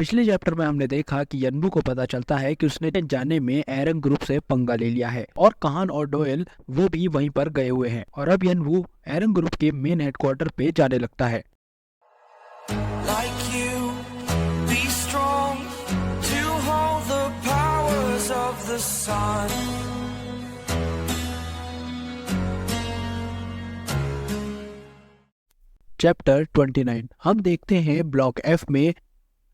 पिछले चैप्टर में हमने देखा कि यनवू को पता चलता है कि उसने जाने में एरन ग्रुप से पंगा ले लिया है और कान और डोयल वो भी वहीं पर गए हुए हैं और अब यनवू एरन ग्रुप के मेन हेडक्वार्टर पे जाने लगता है। Like you, be strong to hold the powers of the sun. Chapter 29 हम देखते हैं ब्लॉक एफ में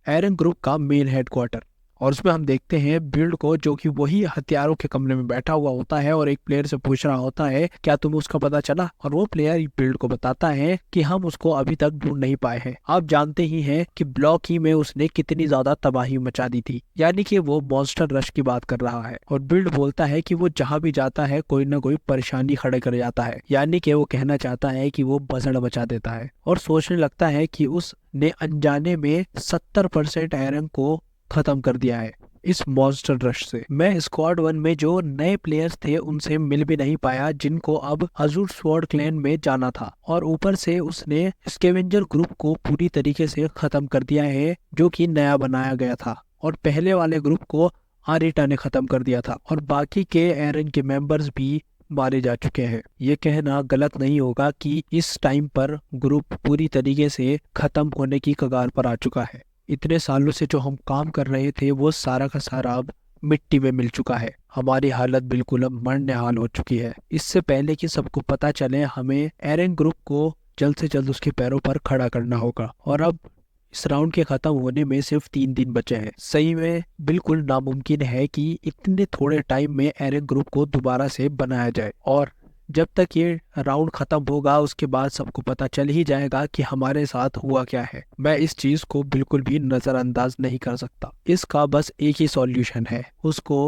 एरन ग्रुप का मेन हेडक्वार्टर और उसमें हम देखते हैं बिल्ड को जो कि वही हथियारों के कमरे में बैठा हुआ होता है और एक प्लेयर से पूछ रहा होता है क्या तुम्हें उसका पता चला, और वो प्लेयर बिल्ड को बताता है कि हम उसको अभी तक ढूंढ नहीं पाए हैं। आप जानते ही हैं कि ब्लॉक ही में उसने कितनी ज्यादा तबाही मचा दी थी, यानी कि वो मॉन्स्टर रश की बात कर रहा है। और बिल्ड बोलता है कि वो जहाँ भी जाता है कोई ना कोई परेशानी खड़े कर जाता है, यानी कि वो कहना चाहता है कि वो भसड़ मचा देता है और सोचने लगता है कि उसने अनजाने में 70% एरन को खत्म कर दिया है इस मॉन्स्टर रश से। मैं स्क्वाड 1 में जो नए प्लेयर्स थे उनसे मिल भी नहीं पाया जिनको अब अजूर स्वॉर्ड क्लैन में जाना था, और ऊपर से उसने स्कैवेंजर ग्रुप को पूरी तरीके से खत्म कर दिया है जो कि नया बनाया गया था, और पहले वाले ग्रुप को आरिटा ने खत्म कर दिया था और बाकी के एरन के मेंबर्स भी मारे जा चुके हैं। ये कहना गलत नहीं होगा कि इस टाइम पर ग्रुप पूरी तरीके से खत्म होने की कगार पर आ चुका है। इतने सालों से जो हम काम कर रहे थे वो सारा का सारा अब मिट्टी में मिल चुका है। हमारी हालत बिल्कुल अब मरने हाल हो चुकी है। इससे पहले कि सबको पता चले हमें एरन ग्रुप को जल्द से जल्द उसके पैरों पर खड़ा करना होगा, और अब इस राउंड के खत्म होने में सिर्फ 3 दिन बचे हैं। सही में बिल्कुल नामुमकिन है कि इतने थोड़े टाइम में एरन ग्रुप को दोबारा से बनाया जाए, और जब तक ये राउंड खत्म होगा उसके बाद सबको पता चल ही जाएगा कि हमारे साथ हुआ क्या है। मैं इस चीज को बिल्कुल भी नजरअंदाज नहीं कर सकता। इसका बस एक ही सॉल्यूशन है, उसको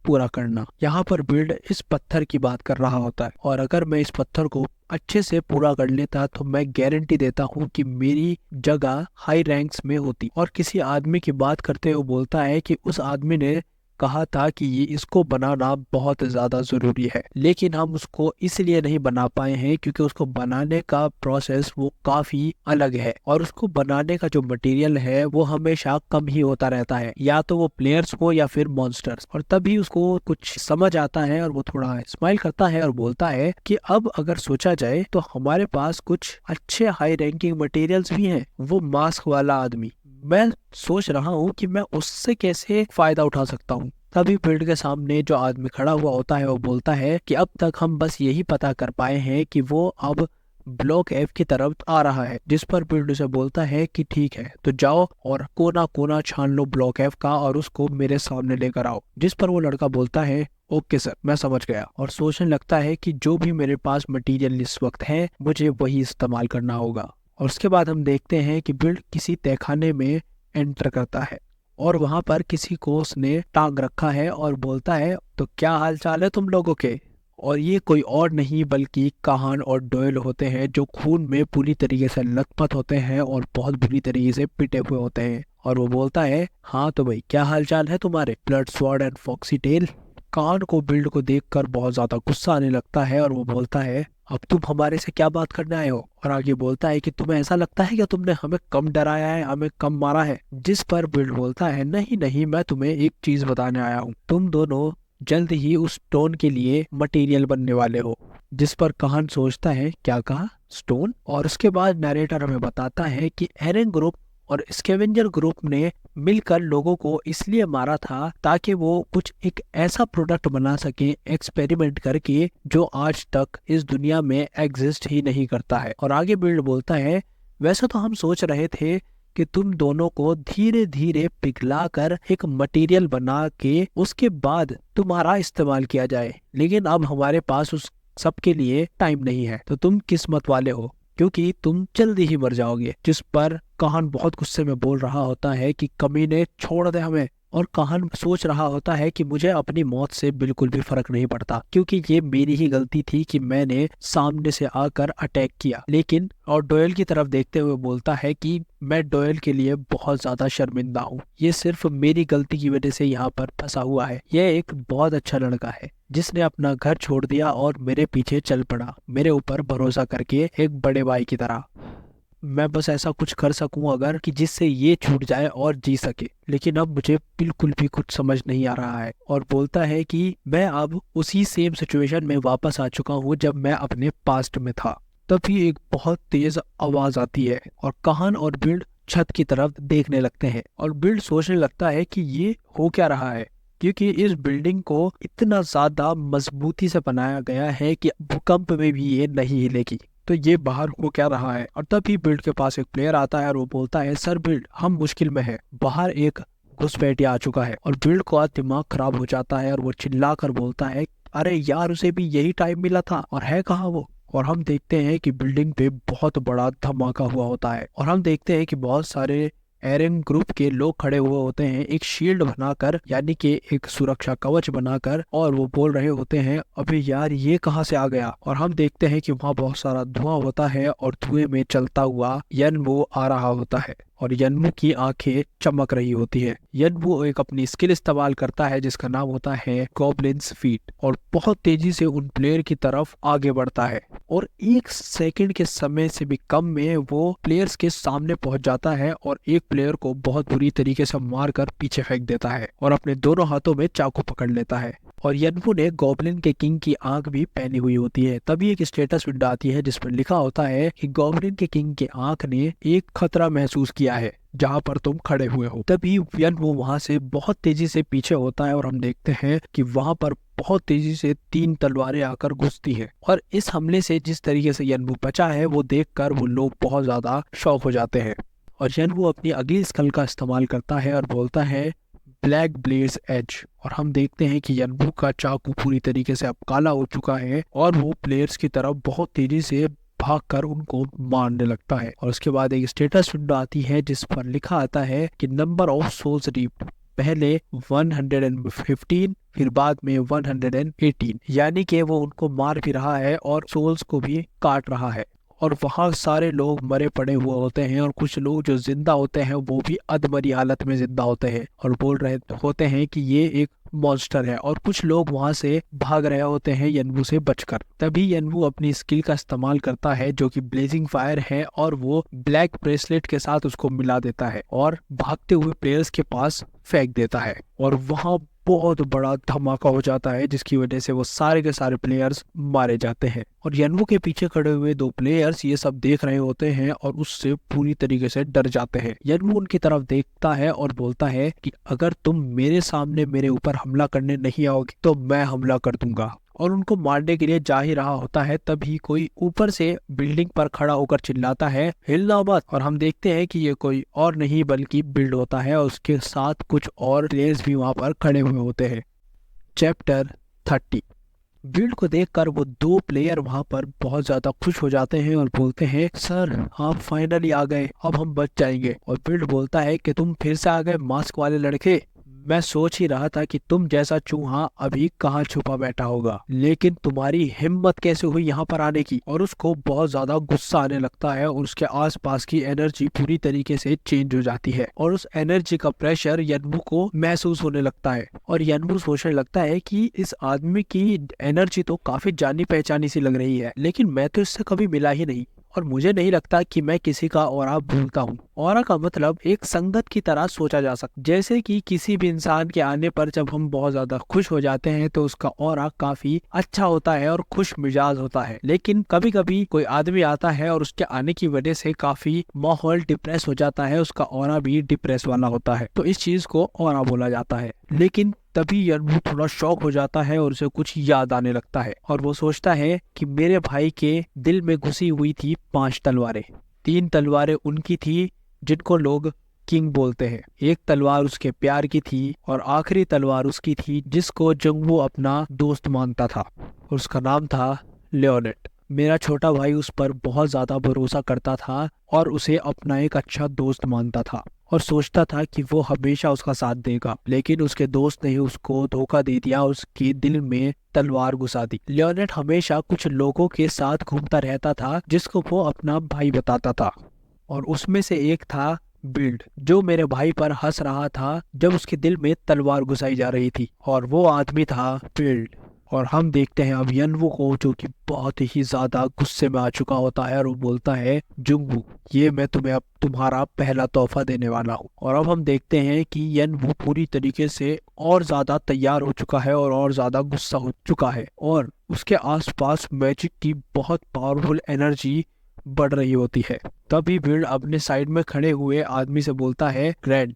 पूरा करना। यहाँ पर बिल्ड इस पत्थर की बात कर रहा होता है, और अगर मैं इस पत्थर को अच्छे से पूरा कर लेता तो मैं गारंटी देता हूँ कि मेरी जगह हाई रैंक्स में होती। और किसी आदमी की बात करते हुए बोलता है कि उस आदमी ने कहा था कि ये इसको बनाना बहुत ज्यादा जरूरी है, लेकिन हम उसको इसलिए नहीं बना पाए हैं क्योंकि उसको बनाने का प्रोसेस वो काफी अलग है, और उसको बनाने का जो मटेरियल है वो हमेशा कम ही होता रहता है, या तो वो प्लेयर्स हो या फिर मॉन्स्टर्स। और तभी उसको कुछ समझ आता है और वो थोड़ा स्माइल करता है और बोलता है कि अब अगर सोचा जाए तो हमारे पास कुछ अच्छे हाई रैंकिंग मटेरियल्स भी हैं। वो मास्क वाला आदमी, मैं सोच रहा हूँ कि मैं उससे कैसे फायदा उठा सकता हूँ। तभी फील्ड के सामने जो आदमी खड़ा हुआ होता है वो बोलता है कि अब तक हम बस यही पता कर पाए हैं कि वो अब ब्लॉक एफ की तरफ आ रहा है। जिस पर फील्ड से बोलता है कि ठीक है तो जाओ और कोना कोना छान लो ब्लॉक एफ का और उसको मेरे सामने लेकर आओ। जिस पर वो लड़का बोलता है ओके सर, मैं समझ गया, और सोचने लगता है कि जो भी मेरे पास मटेरियल इस वक्त है मुझे वही इस्तेमाल करना होगा। और उसके बाद हम देखते हैं कि बिल्ड किसी तहखाने में एंटर करता है और वहां पर किसी को उसने टांग रखा है और बोलता है तो क्या हाल चाल है तुम लोगों के। और ये कोई और नहीं बल्कि काहान और डोयल होते हैं जो खून में पूरी तरीके से लथपथ होते हैं और बहुत बुरी तरीके से पिटे हुए होते हैं। और वो बोलता है हाँ तो भाई क्या हाल चाल है तुम्हारे, blood sword and foxy tail. कान को बिल्ड को देखकर बहुत ज्यादा गुस्सा आने लगता है और वो बोलता है अब तुम हमारे से क्या बात करने आए हो, और आगे बोलता है कि तुम्हें ऐसा लगता है कि तुमने हमें कम डराया है, हमें कम मारा है। जिस पर बिल्ड बोलता है नहीं नहीं, मैं तुम्हें एक चीज बताने आया हूँ, तुम दोनों जल्द ही उस स्टोन के लिए मटेरियल बनने वाले हो। जिस पर कहान सोचता है क्या कहा, स्टोन। और उसके बाद नरेटर हमें बताता है कि एरन ग्रुप और स्कैवेंजर ग्रुप ने मिलकर लोगों को इसलिए मारा था ताकि वो कुछ एक ऐसा प्रोडक्ट बना सके एक्सपेरिमेंट करके जो आज तक इस दुनिया में एग्जिस्ट ही नहीं करता है। और आगे बिल्ड बोलता है वैसे तो हम सोच रहे थे कि तुम दोनों को धीरे धीरे पिघला कर एक मटेरियल बना के उसके बाद तुम्हारा इस्तेमाल किया जाए, लेकिन अब हमारे पास उस सब के लिए टाइम नहीं है, तो तुम किस्मत वाले हो क्योंकि तुम जल्दी ही मर जाओगे। जिस पर काहन बहुत गुस्से में बोल रहा होता है कि कमीने छोड़ दे हमें, और काहन सोच रहा होता है कि मुझे अपनी मौत से बिल्कुल भी फर्क नहीं पड़ता क्योंकि ये मेरी ही गलती थी कि मैंने सामने से आकर अटैक किया। लेकिन और डोयल की तरफ देखते हुए बोलता है कि मैं डोयल के लिए बहुत ज्यादा शर्मिंदा हूँ, ये सिर्फ मेरी गलती की वजह से यहाँ पर फंसा हुआ है। यह एक बहुत अच्छा लड़का है जिसने अपना घर छोड़ दिया और मेरे पीछे चल पड़ा, मेरे ऊपर भरोसा करके एक बड़े भाई की तरह। मैं बस ऐसा कुछ कर सकूं अगर कि जिससे ये छूट जाए और जी सके, लेकिन अब मुझे बिल्कुल भी कुछ समझ नहीं आ रहा है। और बोलता है कि मैं अब उसी सेम सिचुएशन में वापस आ चुका हूँ जब मैं अपने पास्ट में था। तभी एक बहुत तेज आवाज आती है और काहन और बिल्ड छत की तरफ देखने लगते हैं और बिल्ड सोचने लगता है कि ये हो क्या रहा है, क्योंकि इस बिल्डिंग को इतना ज्यादा मजबूती से बनाया गया है कि भूकंप में भी ये नहीं हिलेगी। तो ये बाहर हो क्या रहा है। और तभी बिल्ड के पास एक प्लेयर आता है और वो बोलता है, सर बिल्ड, हम मुश्किल में है, बाहर एक घुसपैठिया आ चुका है। और बिल्ड को आज दिमाग खराब हो जाता है और वो चिल्ला कर बोलता है, अरे यार, उसे भी यही टाइम मिला था और है कहाँ वो। और हम देखते हैं कि बिल्डिंग पे बहुत बड़ा धमाका हुआ होता है और हम देखते हैं कि बहुत सारे एरन ग्रुप के लोग खड़े हुए होते हैं एक शील्ड बनाकर, यानी कि एक सुरक्षा कवच बनाकर, और वो बोल रहे होते हैं, अबे यार ये कहाँ से आ गया। और हम देखते हैं कि वहाँ बहुत सारा धुआं होता है और धुएं में चलता हुआ यनवो आ रहा होता है और यनवो की आंखें चमक रही होती है। यनवो एक अपनी स्किल इस्तेमाल करता है जिसका नाम होता है गॉब्लिन्स फीट और बहुत तेजी से उन प्लेयर की तरफ आगे बढ़ता है और 1 सेकंड के समय से भी कम में वो प्लेयर्स के सामने पहुंच जाता है और एक प्लेयर को बहुत बुरी तरीके से मारकर पीछे फेंक देता है और अपने दोनों हाथों में चाकू पकड़ लेता है। और यनवो ने गॉब्लिन के किंग की आंख भी पहनी हुई होती है। तभी एक स्टेटस विंडो आती है जिसमें लिखा होता है कि गॉब्लिन के किंग की आंख ने एक खतरा महसूस किया है जहां पर तुम खड़े हुए हो। तभी यनवो वहां से बहुत तेजी से पीछे होता है और हम देखते हैं कि वहां पर बहुत तेजी से 3 तलवारें आकर घुसती हैं और इस हमले से जिस तरीके से यनवो बचा है वो देखकर वो लोग बहुत ज्यादा शॉक हो जाते हैं। और यनवो अपनी अगली स्कल का इस्तेमाल करता है और बोलता है, ब्लैक ब्लेड्स एज। और हम देखते हैं कि यनवो का चाकू पूरी तरीके से अब काला हो चुका है और वो प्लेयर्स की तरफ बहुत तेजी से भागकर उनको मारने लगता है। और उसके बाद एक स्टेटस विंडो आती है जिस पर लिखा आता है कि नंबर ऑफ सोल्स रीप्ड, पहले 115 फिर बाद में 118, यानी कि वो उनको मार भी रहा है और सोल्स को भी काट रहा है। और वहाँ सारे लोग मरे पड़े हुए होते हैं और कुछ लोग जो जिंदा होते हैं वो भी अधमरी हालत में जिंदा होते हैं और बोल रहे होते हैं कि ये एक मॉन्स्टर है। और कुछ लोग वहां से भाग रहे होते हैं यनवो से बचकर। तभी यनवो अपनी स्किल का इस्तेमाल करता है जो कि ब्लेजिंग फायर है और वो ब्लैक ब्रेसलेट के साथ उसको मिला देता है और भागते हुए प्लेयर्स के पास फेंक देता है और वहां बहुत बड़ा धमाका हो जाता है जिसकी वजह से वो सारे के सारे प्लेयर्स मारे जाते हैं। और यनवो के पीछे खड़े हुए 2 प्लेयर्स ये सब देख रहे होते हैं और उससे पूरी तरीके से डर जाते हैं। यनवो उनकी तरफ देखता है और बोलता है कि अगर तुम मेरे सामने मेरे ऊपर हमला करने नहीं आओगे तो मैं हमला कर दूंगा। और उनको मारने के लिए जा ही रहा होता है तभी कोई ऊपर से बिल्डिंग पर खड़ा होकर चिल्लाता है, हिलना मत। और हम देखते हैं कि ये कोई और नहीं बल्कि बिल्ड होता है और उसके साथ कुछ और प्लेयर्स भी वहां पर खड़े हुए होते हैं। चैप्टर 30। बिल्ड को देखकर वो 2 प्लेयर वहां पर बहुत ज्यादा खुश हो जाते हैं और बोलते हैं, सर आप फाइनली आ गए, अब हम बच जाएंगे। और बिल्ड बोलता है कि तुम फिर से आ गए मास्क वाले लड़के, मैं सोच ही रहा था कि तुम जैसा चूहा अभी कहाँ छुपा बैठा होगा, लेकिन तुम्हारी हिम्मत कैसे हुई यहाँ पर आने की। और उसको बहुत ज्यादा गुस्सा आने लगता है और उसके आसपास की एनर्जी पूरी तरीके से चेंज हो जाती है और उस एनर्जी का प्रेशर यनवो को महसूस होने लगता है। और यनवो सोचने लगता है कि इस आदमी की एनर्जी तो काफी जानी पहचानी सी लग रही है, लेकिन मैं तो इससे कभी मिला ही नहीं और मुझे नहीं लगता कि मैं किसी का ऑरा भूलता हूँ। ऑरा का मतलब एक संगत की तरह सोचा जा सकता, जैसे कि किसी भी इंसान के आने पर जब हम बहुत ज्यादा खुश हो जाते हैं तो उसका ऑरा काफी अच्छा होता है और खुश मिजाज होता है। लेकिन कभी कभी कोई आदमी आता है और उसके आने की वजह से काफी माहौल डिप्रेस हो जाता है, उसका ऑरा भी डिप्रेस वाला होता है, तो इस चीज को ऑरा बोला जाता है। लेकिन तभी यनवो थोड़ा शॉक हो जाता है और उसे कुछ याद आने लगता है और वो सोचता है कि मेरे भाई के दिल में घुसी हुई थी 5 तलवारें। 3 तलवारें उनकी थी जिनको लोग किंग बोलते हैं, 1 तलवार उसके प्यार की थी और आखिरी तलवार उसकी थी जिसको जंगवो अपना दोस्त मानता था और उसका नाम था लियोनेट। मेरा छोटा भाई उस पर बहुत ज्यादा भरोसा करता था और उसे अपना एक अच्छा दोस्त मानता था और सोचता था कि वो हमेशा उसका साथ देगा, लेकिन उसके दोस्त ने उसको धोखा दे दिया, उसके दिल में तलवार घुसा दी। लियोनेट हमेशा कुछ लोगों के साथ घूमता रहता था जिसको वो अपना भाई बताता था और उसमें से एक था बिल्ड, जो मेरे भाई पर हंस रहा था जब उसके दिल में तलवार घुसाई जा रही थी और वो आदमी था बिल्ड। और हम देखते हैं अब यनवू को, जो कि बहुत ही ज्यादा गुस्से में आ चुका होता है, और वो बोलता है जुंगवू, ये मैं तुम्हें अब तुम्हारा पहला तोहफा देने वाला हूँ। और अब हम देखते हैं कि यनवू पूरी तरीके से और ज्यादा तैयार हो चुका है और ज्यादा गुस्सा हो चुका है, और उसके आसपास मैजिक की बहुत पावरफुल एनर्जी बढ़ रही होती है। तभी भीड़ अपने साइड में खड़े हुए आदमी से बोलता है ग्रैंड,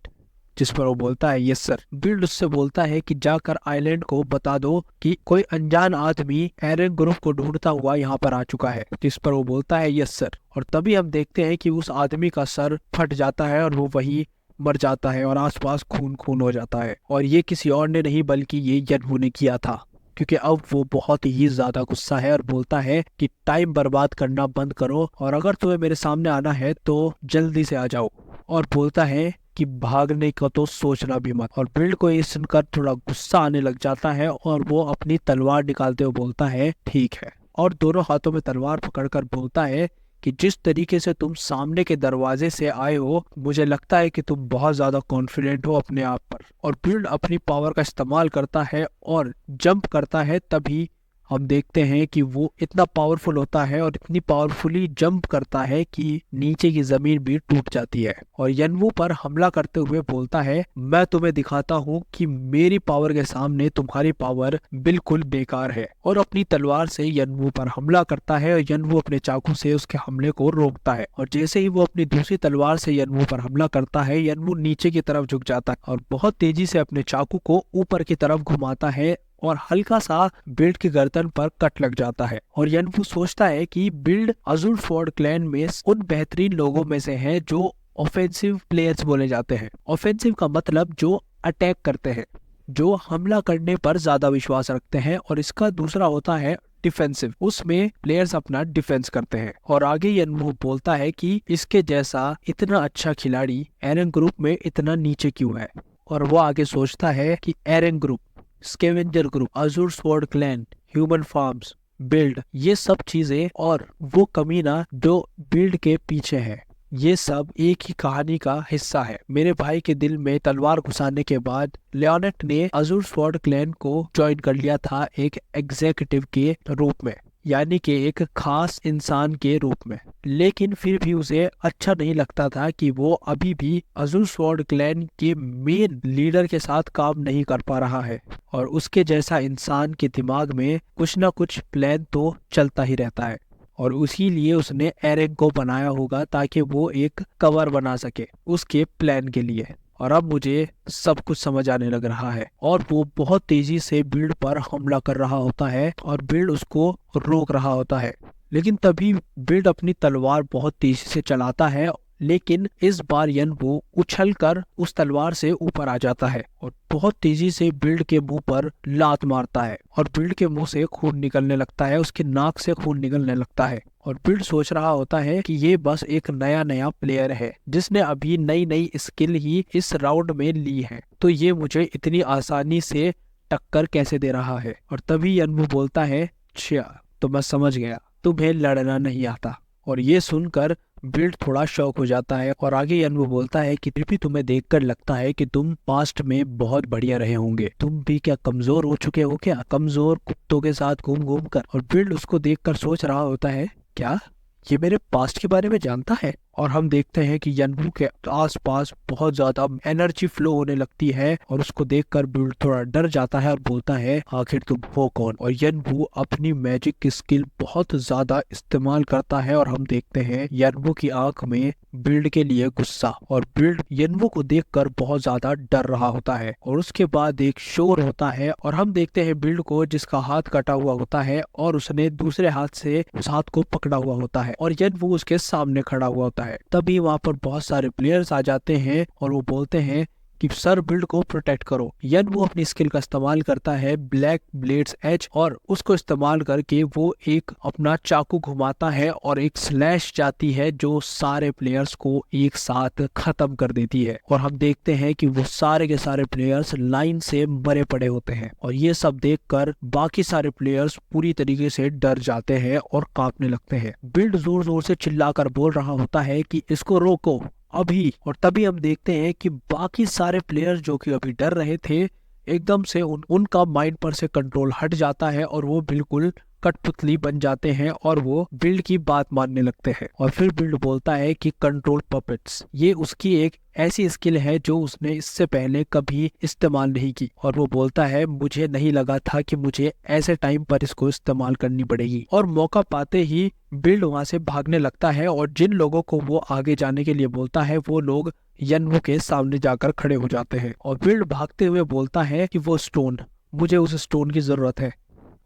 जिस पर वो बोलता है यस सर। बिल्ड उससे बोलता है कि जाकर आइलैंड को बता दो कि कोई अनजान आदमी एरन ग्रुप को ढूंढता हुआ यहाँ पर आ चुका है, जिस पर वो बोलता है यस सर। और तभी हम देखते हैं कि उस आदमी का सर फट जाता है और वो वही मर जाता है और आसपास खून खून हो जाता है। और ये किसी और ने नहीं बल्कि ये यनवू ने किया था, क्योंकि अब वो बहुत ही ज्यादा गुस्सा है और बोलता है कि टाइम बर्बाद करना बंद करो, और अगर तुम्हें मेरे सामने आना है तो जल्दी से आ जाओ। और बोलता है कि भागने का तो सोचना भी मत। और बिल्ड को ये सुनकर थोड़ा गुस्सा आने लग जाता है और वो अपनी तलवार निकालते हुए बोलता है ठीक है, और दोनों हाथों में तलवार पकड़कर बोलता है कि जिस तरीके से तुम सामने के दरवाजे से आए हो, मुझे लगता है कि तुम बहुत ज्यादा कॉन्फिडेंट हो अपने आप पर। और बिल्ड अपनी पावर का इस्तेमाल करता है और जंप करता है। तभी हम देखते हैं कि वो इतना पावरफुल होता है और इतनी पावरफुली जंप करता है कि नीचे की जमीन भी टूट जाती है। और यनवू पर हमला करते हुए बोलता है मैं तुम्हें दिखाता हूँ कि मेरी पावर के सामने तुम्हारी पावर बिल्कुल बेकार है। और अपनी तलवार से यनवू पर हमला करता है और यनवू अपने चाकू से उसके हमले को रोकता है। और जैसे ही वो अपनी दूसरी तलवार से यनवू पर हमला करता है, यनवू नीचे की तरफ झुक जाता है और बहुत तेजी से अपने चाकू को ऊपर की तरफ घुमाता है और हल्का सा बिल्ड की गर्दन पर कट लग जाता है। और यनवू सोचता है कि बिल्ड अज़ुर स्वॉर्ड क्लैन में उन बेहतरीन लोगों में से है जो ऑफेंसिव प्लेयर्स बोले जाते हैं। ऑफेंसिव का मतलब जो अटैक करते हैं, जो हमला करने पर ज्यादा विश्वास रखते हैं, और इसका दूसरा होता है डिफेंसिव, उसमें प्लेयर्स अपना डिफेंस करते हैं। और आगे यनवू बोलता है कि इसके जैसा इतना अच्छा खिलाड़ी एरन ग्रुप में इतना नीचे क्यों है। और वो आगे सोचता है कि Aaron group, scavenger group, azure sword clan, human farms, build, ये सब चीजें और वो कमीना जो बिल्ड के पीछे है, ये सब एक ही कहानी का हिस्सा है। मेरे भाई के दिल में तलवार घुसाने के बाद लियोनेट ने अज़ुर स्वॉर्ड क्लैन को ज्वाइन कर लिया था एक एग्जीक्यूटिव के रूप में, यानी कि एक खास इंसान के रूप में। लेकिन फिर भी उसे अच्छा नहीं लगता था कि वो अभी भी अज़ुर स्वॉर्ड क्लैन के मेन लीडर के साथ काम नहीं कर पा रहा है, और उसके जैसा इंसान के दिमाग में कुछ ना कुछ प्लान तो चलता ही रहता है। और उसी लिए उसने एरन को बनाया होगा ताकि वो एक कवर बना सके उसके प्लान के लिए। और अब मुझे सब कुछ समझ आने लग रहा है। और वो बहुत तेजी से बिल्ड पर हमला कर रहा होता है और बिल्ड उसको रोक रहा होता है। लेकिन तभी बिल्ड अपनी तलवार बहुत तेजी से चलाता है, लेकिन इस बार यनवू उछलकर उस तलवार से ऊपर आ जाता है और बहुत तेजी से बिल्ड के मुंह पर लात मारता है। और बिल्ड के मुंह से खून निकलने लगता है, उसके नाक से खून निकलने लगता है। और बिल्ड सोच रहा होता है कि ये बस एक नया नया प्लेयर है जिसने अभी नई नई स्किल ही इस राउंड में ली है, तो ये मुझे इतनी आसानी से टक्कर कैसे दे रहा है। और तभी यनवू बोलता है अच्छा, तो मैं समझ गया, तुम्हें लड़ना नहीं आता। और ये सुनकर बिल्ड थोड़ा शॉक हो जाता है। और आगे यनवू बोलता है कि फिर भी तुम्हें देखकर लगता है कि तुम पास्ट में बहुत बढ़िया रहे होंगे, तुम भी क्या कमजोर हो चुके हो क्या, कमजोर कुत्तों के साथ घूम घूम कर। और बिल्ड उसको देखकर सोच रहा होता है क्या ये मेरे पास्ट के बारे में जानता है। और हम देखते हैं कि यनवू के आसपास बहुत ज्यादा एनर्जी फ्लो होने लगती है और उसको देखकर बिल्ड थोड़ा डर जाता है और बोलता है आखिर तुम हो कौन। और यनवू अपनी मैजिक की स्किल बहुत ज्यादा इस्तेमाल करता है और हम देखते हैं यनवू की आंख में बिल्ड के लिए गुस्सा, और बिल्ड यनवू को देखकर बहुत ज्यादा डर रहा होता है। और उसके बाद एक शोर होता है और हम देखते हैं बिल्ड को जिसका हाथ कटा हुआ होता है और उसने दूसरे हाथ से उस हाथ को पकड़ा हुआ होता है और यनवू उसके सामने खड़ा हुआ होता है। तभी वहां पर बहुत सारे प्लेयर्स आ जाते हैं और वो बोलते हैं कि सर बिल्ड को प्रोटेक्ट करो। यनवू अपनी स्किल का इस्तेमाल करता है ब्लैक ब्लेड्स एज, और उसको इस्तेमाल करके वो एक अपना चाकू घुमाता है और एक स्लैश जाती है जो सारे प्लेयर्स को एक साथ खत्म कर देती है। और हम देखते हैं कि वो सारे के सारे प्लेयर्स लाइन से मरे पड़े होते हैं। और ये सब देखकर बाकी सारे प्लेयर्स पूरी तरीके से डर जाते हैं और कांपने लगते हैं। बिल्ड जोर जोर से चिल्लाकर बोल रहा होता है कि इसको रोको अभी। और तभी हम देखते हैं कि बाकी सारे प्लेयर्स जो कि अभी डर रहे थे एकदम से उनका माइंड पर से कंट्रोल हट जाता है और वो बिल्कुल कठपुतली बन जाते हैं और वो बिल्ड की बात मानने लगते हैं। और फिर बिल्ड बोलता है कि कंट्रोल पपेट्स ये उसकी एक ऐसी स्किल है जो उसने इससे पहले कभी इस्तेमाल नहीं की। और वो बोलता है मुझे नहीं लगा था कि मुझे ऐसे टाइम पर इसको इस्तेमाल करनी पड़ेगी। और मौका पाते ही बिल्ड वहां से भागने लगता है और जिन लोगों को वो आगे जाने के लिए बोलता है वो लोग यनवो के सामने जाकर खड़े हो जाते हैं। और बिल्ड भागते हुए बोलता है कि वो स्टोन, मुझे उस स्टोन की जरूरत है,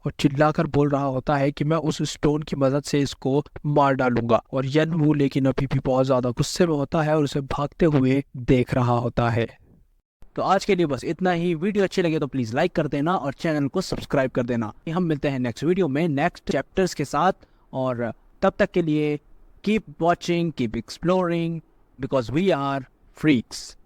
और चिल्लाकर बोल रहा होता है कि मैं उस स्टोन की मदद से इसको मार डालूंगा। और यनवू लेकिन अभी भी बहुत ज्यादा गुस्से में होता है और उसे भागते हुए देख रहा होता है। तो आज के लिए बस इतना ही। वीडियो अच्छी लगे तो प्लीज लाइक कर देना और चैनल को सब्सक्राइब कर देना। हम मिलते हैं नेक्स्ट वीडियो में नेक्स्ट चैप्टर्स के साथ, और तब तक के लिए keep watching, keep exploring, because we are freaks.